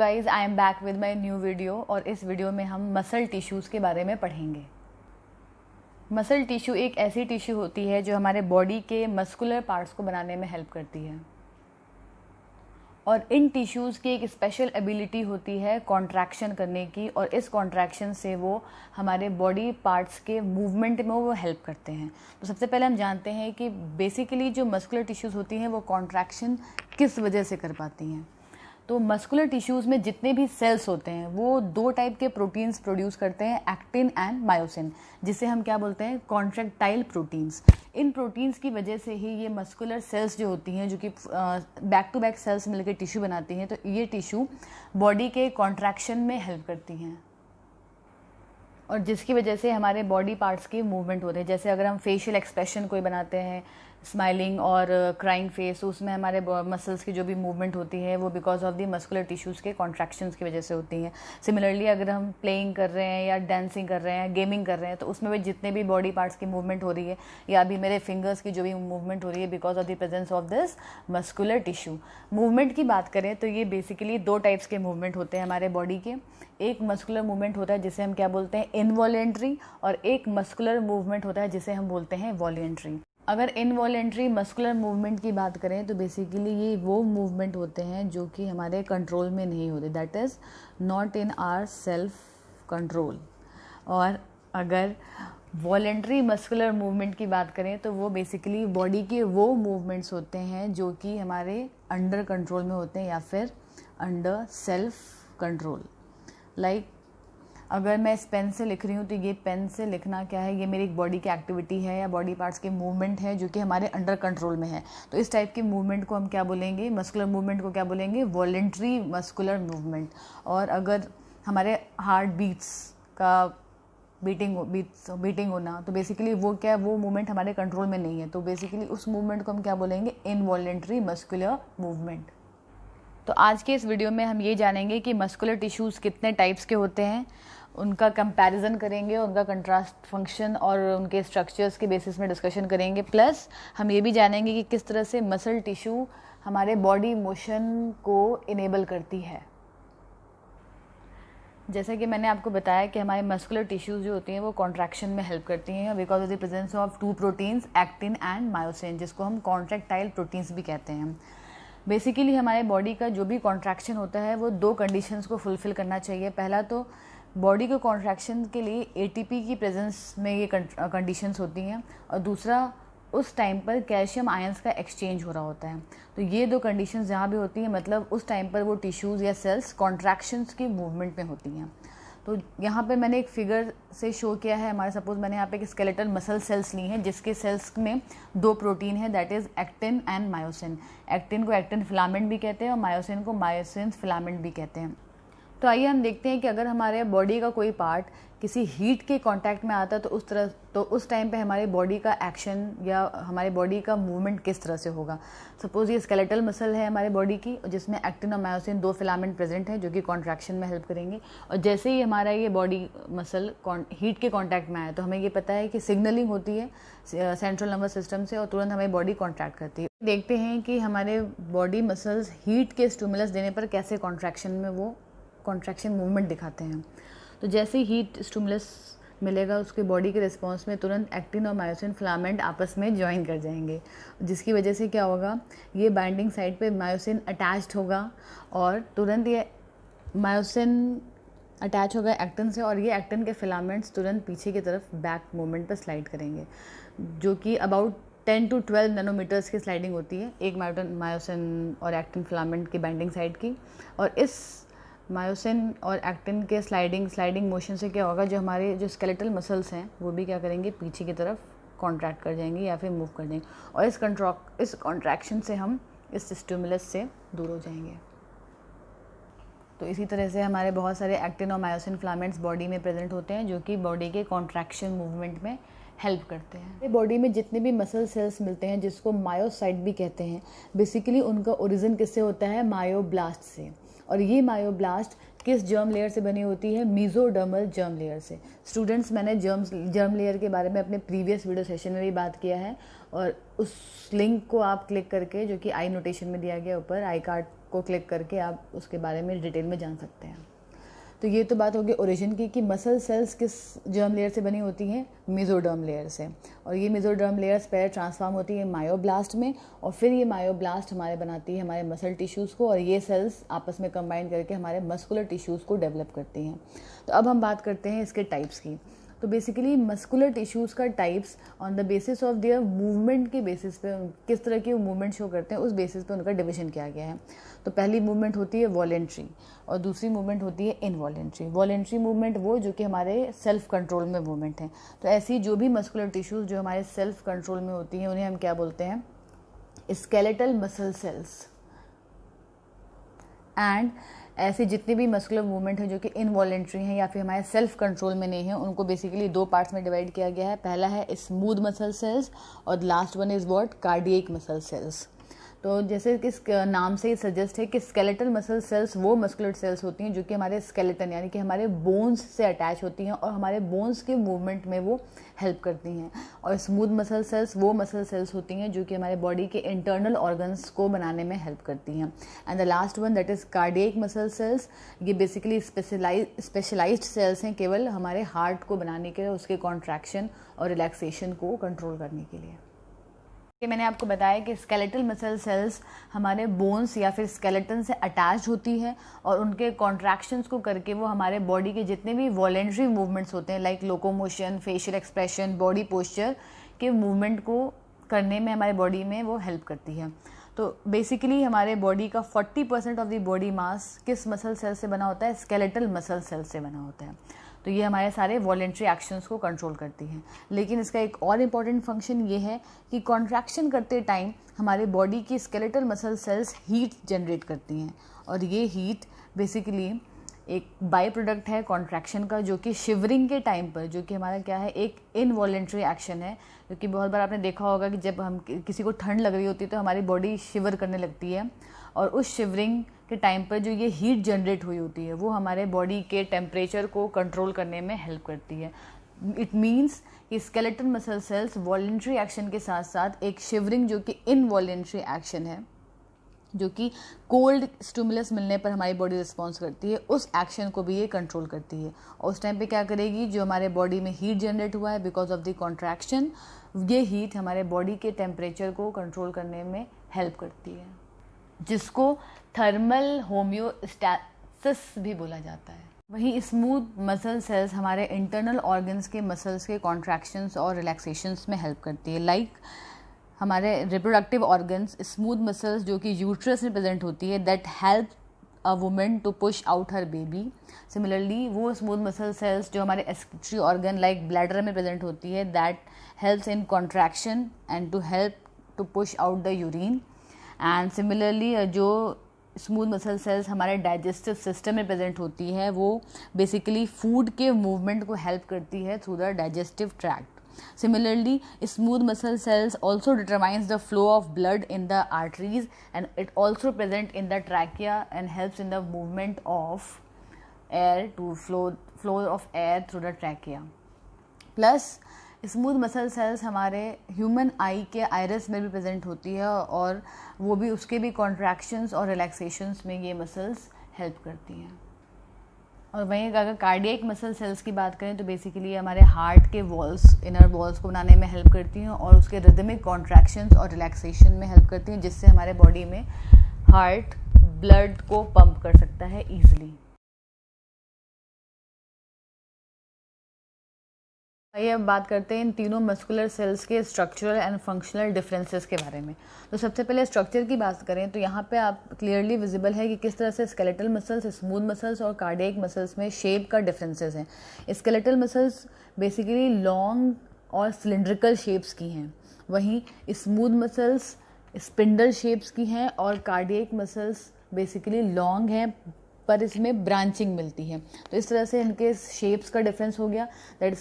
Guys, I am back with my new video और इस video में हम मसल टिश्यूज़ के बारे में पढ़ेंगे। मसल टिश्यू एक ऐसी टिश्यू होती है जो हमारे बॉडी के मस्कुलर पार्ट्स को बनाने में हेल्प करती है और इन टिश्यूज़ की एक स्पेशल एबिलिटी होती है कॉन्ट्रैक्शन करने की, और इस कॉन्ट्रैक्शन से वो हमारे बॉडी पार्ट्स के मूवमेंट में वो हेल्प करते हैं। तो सबसे पहले हम जानते हैं कि बेसिकली जो मस्कुलर टिश्यूज़ होती हैं वो कॉन्ट्रैक्शन किस वजह से कर पाती हैं। तो मस्कुलर टिश्यूज़ में जितने भी सेल्स होते हैं वो दो टाइप के प्रोटीन्स प्रोड्यूस करते हैं, एक्टिन एंड मायोसिन, जिसे हम क्या बोलते हैं, कॉन्ट्रैक्टाइल प्रोटीन्स। इन प्रोटीन्स की वजह से ही ये मस्कुलर सेल्स जो होती हैं, जो कि बैक टू बैक सेल्स मिलकर टिश्यू बनाती हैं, तो ये टिश्यू बॉडी के कॉन्ट्रैक्शन में हेल्प करती हैं और जिसकी वजह से हमारे बॉडी पार्ट्स के मूवमेंट होते हैं। जैसे अगर हम फेशियल एक्सप्रेशन कोई बनाते हैं, स्माइलिंग और क्राइंग फेस, तो उसमें हमारे मसल्स की जो भी मूवमेंट होती है वो because of the muscular tissues के कॉन्ट्रैक्शंस की वजह से होती हैं। सिमिलरली अगर हम प्लेइंग कर रहे हैं या डांसिंग कर रहे हैं, गेमिंग कर रहे हैं, तो उसमें भी जितने भी बॉडी पार्ट्स की मूवमेंट हो रही है या अभी मेरे फिंगर्स की जो भी मूवमेंट हो रही है because of the presence of this muscular tissue. Movement की बात करें तो ये बेसिकली दो टाइप्स के मूवमेंट होते हैं हमारे बॉडी के। एक मस्कुलर मूवमेंट होता है जिसे हम क्या बोलते हैं, इनवॉलेंट्री, और एक मस्कुलर मूवमेंट होता है जिसे हम बोलते हैं वॉलेंट्री। अगर इनवॉलेंट्री मस्कुलर मूवमेंट की बात करें तो बेसिकली ये वो मूवमेंट होते हैं जो कि हमारे कंट्रोल में नहीं होते, that is not in our self control. और अगर वॉलेंट्री मस्कुलर मूवमेंट की बात करें तो वो बेसिकली बॉडी के वो मूवमेंट्स होते हैं जो कि हमारे अंडर कंट्रोल में होते हैं या फिर अंडर सेल्फ कंट्रोल। लाइक अगर मैं इस पेन से लिख रही हूँ तो ये पेन से लिखना क्या है, ये मेरी एक बॉडी की एक्टिविटी है या बॉडी पार्ट्स के मूवमेंट है जो कि हमारे अंडर कंट्रोल में है। तो इस टाइप के मूवमेंट को हम क्या बोलेंगे, मस्कुलर मूवमेंट को क्या बोलेंगे, वॉलेंट्री मस्कुलर मूवमेंट। और अगर हमारे हार्ट बीट्स का बीटिंग होना, तो बेसिकली वो क्या है, वो मूवमेंट हमारे कंट्रोल में नहीं है, तो बेसिकली उस मूवमेंट को हम क्या बोलेंगे, इनवॉलेंट्री मस्कुलर मूवमेंट। तो आज के इस वीडियो में हम ये जानेंगे कि मस्कुलर टिश्यूज़ कितने टाइप्स के होते हैं, उनका कंपैरिजन करेंगे, उनका कंट्रास्ट फंक्शन और उनके स्ट्रक्चर्स के बेसिस में डिस्कशन करेंगे। प्लस हम ये भी जानेंगे कि किस तरह से मसल टिश्यू हमारे बॉडी मोशन को इनेबल करती है। जैसे कि मैंने आपको बताया कि हमारे मस्कुलर टिश्यूज़ जो होती हैं वो कॉन्ट्रैक्शन में हेल्प करती हैं because of the presence of two proteins, actin and myosin, जिसको हम कॉन्ट्रैक्टाइल प्रोटीन्स भी कहते हैं। बेसिकली हमारे बॉडी का जो भी कॉन्ट्रैक्शन होता है वो दो कंडीशंस को फुलफ़िल करना चाहिए। पहला तो बॉडी के कॉन्ट्रैक्शन के लिए एटीपी की प्रेजेंस में ये कंडीशंस होती हैं, और दूसरा उस टाइम पर कैल्शियम आयंस का एक्सचेंज हो रहा होता है। तो ये दो कंडीशंस जहाँ भी होती हैं, मतलब उस टाइम पर वो टिश्यूज़ या सेल्स कॉन्ट्रैक्शंस की मूवमेंट में होती हैं। तो यहाँ पे मैंने एक फिगर से शो किया है, हमारे सपोज मैंने यहाँ पे एक स्केलेटल मसल सेल्स ली हैं जिसके सेल्स में दो प्रोटीन है, that is actin and myosin. Actin को एक्टिन फिलामेंट भी कहते हैं और मायोसिन को मायोसिन फिलामेंट भी कहते हैं। तो आइए हम देखते हैं कि अगर हमारे बॉडी का कोई पार्ट किसी हीट के कांटेक्ट में आता है तो उस टाइम पे हमारे बॉडी का एक्शन या हमारे बॉडी का मूवमेंट किस तरह से होगा। सपोज ये स्केलेटल मसल है हमारे बॉडी की, जिसमें एक्टिन और मायोसिन दो फिलामेंट प्रेजेंट हैं जो कि कॉन्ट्रैक्शन में हेल्प करेंगे, और जैसे ही हमारा ये बॉडी मसल हीट के कॉन्टैक्ट में आया तो हमें ये पता है कि सिग्नलिंग होती है सेंट्रल नर्वस सिस्टम से और तुरंत हमारी बॉडी कॉन्ट्रैक्ट करती है। देखते हैं कि हमारे बॉडी मसल्स हीट के स्टिमुलस देने पर कैसे कॉन्ट्रैक्शन में वो कॉन्ट्रैक्शन मूवमेंट दिखाते हैं। तो जैसे ही हीट स्टिमुलस मिलेगा उसके बॉडी के रिस्पॉन्स में तुरंत एक्टिन और मायोसिन फिलामेंट आपस में ज्वाइन कर जाएंगे, जिसकी वजह से क्या होगा, ये बाइंडिंग साइड पे मायोसिन अटैच्ड होगा और तुरंत ये मायोसिन अटैच होगा एक्टिन से, और ये एक्टिन के फिलामेंट्स तुरंत पीछे की तरफ बैक मूवमेंट पर स्लाइड करेंगे, जो कि अबाउट 10 to 12 नैनोमीटर्स की स्लाइडिंग होती है एक मायोसिन और एक्टिन फिलामेंट की बाइंडिंग साइड की। और इस मायोसिन और एक्टिन के स्लाइडिंग मोशन से क्या होगा, जो हमारे जो स्केलेटल मसल्स हैं वो भी क्या करेंगे, पीछे की तरफ कॉन्ट्रैक्ट कर जाएंगे या फिर मूव कर जाएंगे, और इस कॉन्ट्रैक्शन से हम इस स्टिमुलस से दूर हो जाएंगे। तो इसी तरह से हमारे बहुत सारे एक्टिन और मायोसिन फिलामेंट्स बॉडी में प्रेजेंट होते हैं जो कि बॉडी के कॉन्ट्रैक्शन मूवमेंट में हेल्प करते हैं। बॉडी में जितने भी मसल सेल्स मिलते हैं जिसको मायोसाइट भी कहते हैं, बेसिकली उनका ओरिजिन किससे होता है, मायोब्लास्ट से। और ये मायोब्लास्ट किस जर्म लेयर से बनी होती है, मीजोडर्मल जर्म लेयर से। स्टूडेंट्स, मैंने जर्म लेयर के बारे में अपने प्रीवियस वीडियो सेशन में भी बात किया है, और उस लिंक को आप क्लिक करके, जो कि आई नोटेशन में दिया गया ऊपर, आई कार्ड को क्लिक करके आप उसके बारे में डिटेल में जान सकते हैं। तो ये तो बात होगी ओरिजिन की कि मसल सेल्स किस जर्म लेयर से बनी होती हैं, मेसोडर्म लेयर से। और ये मेसोडर्म लेयर्स पहले ट्रांसफॉर्म होती है मायोब्लास्ट में, और फिर ये मायोब्लास्ट हमारे बनाती है हमारे मसल टिश्यूज़ को, और ये सेल्स आपस में कंबाइन करके हमारे मस्कुलर टिश्यूज़ को डेवलप करती हैं। तो अब हम बात करते हैं इसके टाइप्स की। तो बेसिकली मस्कुलर टिश्यूज़ का types on the basis of their movement के बेसिस पे, किस तरह की मूवमेंट शो करते हैं उस बेसिस पे उनका डिवीजन किया गया है। तो पहली मूवमेंट होती है वॉलेंट्री और दूसरी मूवमेंट होती है इनवॉलेंट्री। वॉलेंट्री मूवमेंट वो जो कि हमारे सेल्फ कंट्रोल में मूवमेंट है। तो ऐसी जो भी मस्कुलर टिश्यूज़ जो हमारे सेल्फ कंट्रोल में होती हैं उन्हें हम क्या बोलते हैं, स्केलेटल मसल सेल्स। एंड ऐसे जितनी भी मस्कुलर मूवमेंट है जो कि इनवॉलेंट्री हैं या फिर हमारे सेल्फ कंट्रोल में नहीं है, उनको बेसिकली दो पार्ट्स में डिवाइड किया गया है। पहला है स्मूथ मसल सेल्स और last one is what, cardiac muscle cells. तो जैसे कि इस नाम से ही सजेस्ट है कि स्केलेटल मसल सेल्स वो मस्कुलर सेल्स होती हैं जो कि हमारे स्केलेटन यानी कि हमारे बोन्स से अटैच होती हैं और हमारे बोन्स के मूवमेंट में वो हेल्प करती हैं। और स्मूथ मसल सेल्स वो मसल सेल्स होती हैं जो कि हमारे बॉडी के इंटरनल ऑर्गन्स को बनाने में हेल्प करती हैं। And the last one that is cardiac muscle cells, ये बेसिकली स्पेशलाइज्ड सेल्स हैं केवल हमारे हार्ट को बनाने के लिए, उसके कॉन्ट्रैक्शन और रिलैक्सेशन को कंट्रोल करने के लिए। मैंने आपको बताया कि स्केलेटल मसल सेल्स हमारे बोन्स या फिर स्केलेटन से अटैच होती है और उनके कॉन्ट्रैक्शंस को करके वो हमारे बॉडी के जितने भी वॉलेंट्री मूवमेंट्स होते हैं like locomotion, facial expression, body posture के मूवमेंट को करने में हमारे बॉडी में वो हेल्प करती है। तो बेसिकली हमारे बॉडी का 40% ऑफ द बॉडी मास किस मसल सेल से बना होता है, स्केलेटल मसल सेल से बना होता है। तो ये हमारे सारे वॉलेंट्री एक्शंस को कंट्रोल करती है। लेकिन इसका एक और इम्पॉर्टेंट फंक्शन ये है कि कॉन्ट्रैक्शन करते टाइम हमारे बॉडी की skeletal muscle cells heat generate करती हैं और ये हीट बेसिकली एक बाई प्रोडक्ट है कॉन्ट्रैक्शन का, जो कि शिवरिंग के टाइम पर, जो कि हमारा क्या है, एक इनवॉलेंट्री एक्शन है। क्योंकि बहुत बार आपने देखा होगा कि जब हम किसी को ठंड लग रही होती है तो हमारी बॉडी शिवर करने लगती है और उस शिवरिंग के टाइम पर जो ये हीट जनरेट हुई होती है वो हमारे बॉडी के टेम्परेचर को कंट्रोल करने में हेल्प करती है। इट मीन्स कि skeletal muscle cells voluntary action के साथ साथ एक शिवरिंग जो कि इनवॉलेंट्री एक्शन है, जो कि कोल्ड स्टिमुलस मिलने पर हमारी बॉडी रिस्पॉन्स करती है, उस एक्शन को भी ये कंट्रोल करती है। और उस टाइम पे क्या करेगी, जो हमारे बॉडी में हीट जनरेट हुआ है बिकॉज ऑफ द कॉन्ट्रैक्शन, ये हीट हमारे बॉडी के टेम्परेचर को कंट्रोल करने में हेल्प करती है, जिसको थर्मल होम्योस्टैसिस भी बोला जाता है। वहीं स्मूथ मसल सेल्स हमारे इंटरनल ऑर्गन्स के मसल्स के कॉन्ट्रैक्शंस और रिलैक्सेशंस में हेल्प करती है। लाइक हमारे रिप्रोडक्टिव ऑर्गन्स, स्मूथ मसल्स जो कि यूट्रस में प्रेजेंट होती है, that help a women to push out her baby. Similarly वो स्मूथ मसल सेल्स जो हमारे एक्सक्रीटरी ऑर्गन लाइक ब्लैडर में प्रेजेंट होती है, that helps in contraction and to help to push out the urine. And similarly जो smooth muscle cells हमारे digestive system में present होती है, वो बेसिकली फूड के मूवमेंट को हेल्प करती है through the digestive tract. Similarly, smooth muscle cells also determines the flow of blood in the arteries, and it also present in the trachea and helps in the movement of air to flow of air through the trachea. Plus, smooth muscle cells हमारे human आई के iris में भी present होती है और वो भी उसके भी कॉन्ट्रैक्शंस और रिलैक्सेशंस में ये मसल्स हेल्प करती हैं। और वहीं अगर कार्डियक मसल सेल्स की बात करें तो बेसिकली हमारे हार्ट के वॉल्स, इनर वॉल्स को बनाने में हेल्प करती हैं और उसके रिदमिक कॉन्ट्रैक्शंस और रिलैक्सेशन में हेल्प करती हैं, जिससे हमारे बॉडी में हार्ट ब्लड को पंप कर सकता है ईजिली। आइए अब बात करते हैं इन तीनों मस्कुलर सेल्स के स्ट्रक्चरल एंड फंक्शनल डिफरेंसेस के बारे में। तो सबसे पहले स्ट्रक्चर की बात करें तो यहाँ पे आप क्लियरली विजिबल है कि किस तरह से स्केलेटल मसल्स, स्मूथ मसल्स और कार्डियक मसल्स में शेप का डिफरेंसेस हैं। स्केलेटल मसल्स बेसिकली लॉन्ग और सिलिंड्रिकल शेप्स की हैं, वहीं स्मूथ मसल्स स्पिंडल शेप्स की हैं और कार्डियक मसल्स बेसिकली लॉन्ग हैं पर इसमें ब्रांचिंग मिलती है। तो इस तरह से इनके शेप्स का डिफरेंस हो गया, that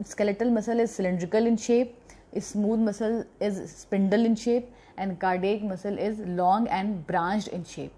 skeletal muscle is cylindrical in shape, smooth muscle is spindle in shape and cardiac muscle is long and branched in shape.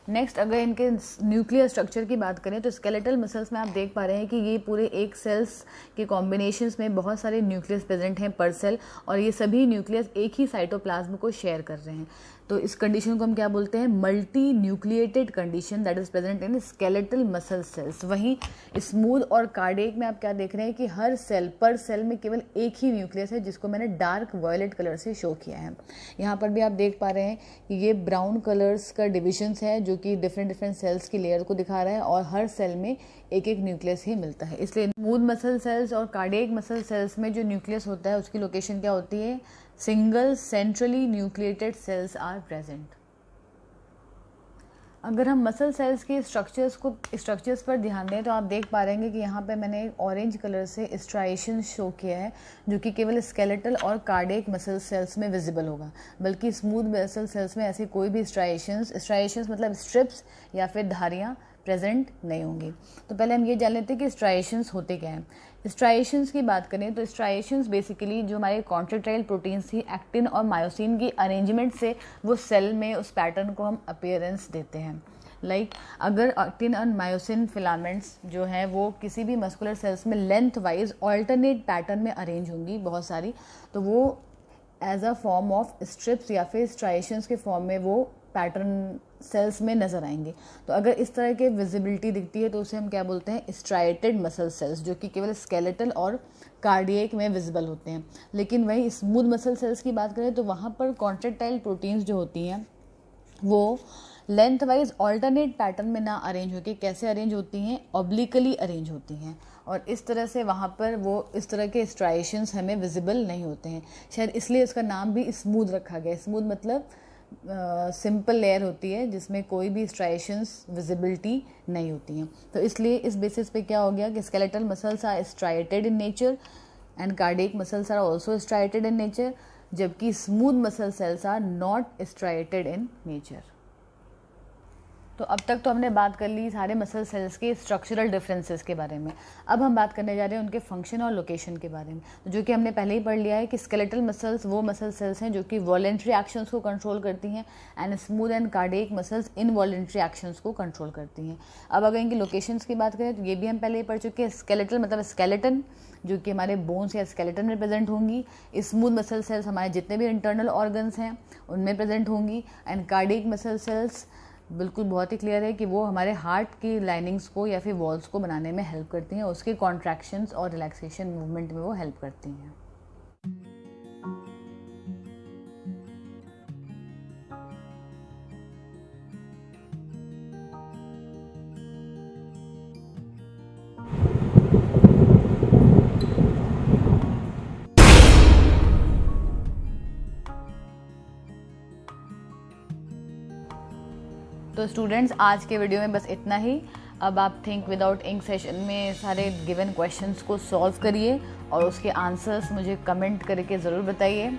Next अगर इनके न्यूक्लियर स्ट्रक्चर की बात करें तो स्केलेटल मसल्स में आप देख पा रहे हैं कि ये पूरे एक सेल्स के कॉम्बिनेशंस में बहुत सारे न्यूक्लियस प्रेजेंट हैं पर सेल, और ये सभी न्यूक्लियस एक ही साइटोप्लाज्म को शेयर कर रहे हैं। तो इस कंडीशन को हम क्या बोलते हैं, multi nucleated condition that is present in skeletal muscle cells. वहीं स्मूथ और कार्डियक में आप क्या देख रहे हैं कि हर सेल पर सेल में केवल एक ही न्यूक्लियस है, जिसको मैंने डार्क वायलेट कलर से शो किया है। यहाँ पर भी आप देख पा रहे हैं कि ये ब्राउन कलर्स का डिविजन्स है जो कि डिफरेंट डिफरेंट सेल्स की लेयर को दिखा रहा है, और हर सेल में एक एक न्यूक्लियस ही मिलता है। इसलिए स्मूथ मसल सेल्स और कार्डियक मसल सेल्स में जो न्यूक्लियस होता है उसकी लोकेशन क्या होती है, single centrally nucleated cells are present. अगर हम मसल सेल्स के स्ट्रक्चर्स पर ध्यान दें तो आप देख पा रहे हैं कि यहाँ पे मैंने एक ऑरेंज कलर से स्ट्राइशन शो किया है, जो कि केवल स्केलेटल और कार्डियक मसल सेल्स में विजिबल होगा, बल्कि स्मूथ मसल सेल्स में ऐसी कोई भी स्ट्राइशंस मतलब स्ट्रिप्स या फिर धारियाँ प्रेजेंट नहीं होंगी। तो पहले हम ये जान लेते हैं कि स्ट्राइशंस होते क्या हैं। स्ट्राइशंस की बात करें तो स्ट्राइशंस बेसिकली जो हमारे कॉन्ट्रैक्टाइल प्रोटीन्स थी एक्टिन और मायोसिन की अरेंजमेंट से वो सेल में उस पैटर्न को हम अपीयरेंस देते हैं। अगर एक्टिन और मायोसिन फिलामेंट्स जो हैं वो किसी भी मस्कुलर सेल्स में लेंथ वाइज ऑल्टरनेट पैटर्न में अरेंज होंगी बहुत सारी, तो वो as a form of strips या फिर स्ट्राइशंस के फॉर्म में वो पैटर्न सेल्स में नजर आएंगे। तो अगर इस तरह के विजिबिलिटी दिखती है तो उसे हम क्या बोलते हैं, स्ट्राइटेड मसल सेल्स, जो कि केवल स्केलेटल और कार्डियक में विजिबल होते हैं। लेकिन वही स्मूथ मसल सेल्स की बात करें तो वहाँ पर कॉन्ट्रैक्टाइल प्रोटीन्स जो होती हैं वो लेंथ वाइज ऑल्टरनेट पैटर्न में ना अरेंज होकर कैसे अरेंज होती हैं, ऑब्लिकली अरेंज होती हैं, और इस तरह से वहाँ पर वो इस तरह के स्ट्राइशंस हमें विजिबल नहीं होते हैं। शायद इसलिए इसका नाम भी स्मूथ रखा गया। स्मूथ मतलब सिंपल लेयर होती है जिसमें कोई भी स्ट्राइशंस विजिबिलिटी नहीं होती हैं। तो इसलिए इस बेसिस पे क्या हो गया कि skeletal muscles are striated in nature and cardiac muscles are also striated in nature, जबकि smooth muscle cells are not striated in nature. तो अब तक तो हमने बात कर ली सारे मसल सेल्स के स्ट्रक्चरल डिफरेंसेस के बारे में। अब हम बात करने जा रहे हैं उनके फंक्शन और लोकेशन के बारे में, जो कि हमने पहले ही पढ़ लिया है कि स्केलेटल मसल्स वो मसल सेल्स हैं जो कि वॉलेंट्री एक्शंस को कंट्रोल करती हैं, and smooth and cardiac muscles involuntary actions को कंट्रोल करती हैं। अब अगर इनकी लोकेशंस की बात करें तो ये भी हम पहले ही पढ़ चुके हैं। स्केलेटल मतलब स्केलेटन, जो कि हमारे बोन्स या स्केलेटन में प्रेजेंट होंगी। स्मूथ मसल सेल्स हमारे जितने भी इंटरनल ऑर्गन्स हैं उनमें प्रेजेंट होंगी, एंड कार्डियक मसल सेल्स बिल्कुल बहुत ही क्लियर है कि वो हमारे हार्ट की लाइनिंग्स को या फिर वॉल्स को बनाने में हेल्प करती हैं, उसके कॉन्ट्रैक्शंस और रिलैक्सेशन मूवमेंट में वो हेल्प करती हैं। तो स्टूडेंट्स आज के वीडियो में बस इतना ही। अब आप थिंक विदाउट इंक सेशन में सारे गिवन क्वेश्चंस को सॉल्व करिए और उसके आंसर्स मुझे कमेंट करके ज़रूर बताइए।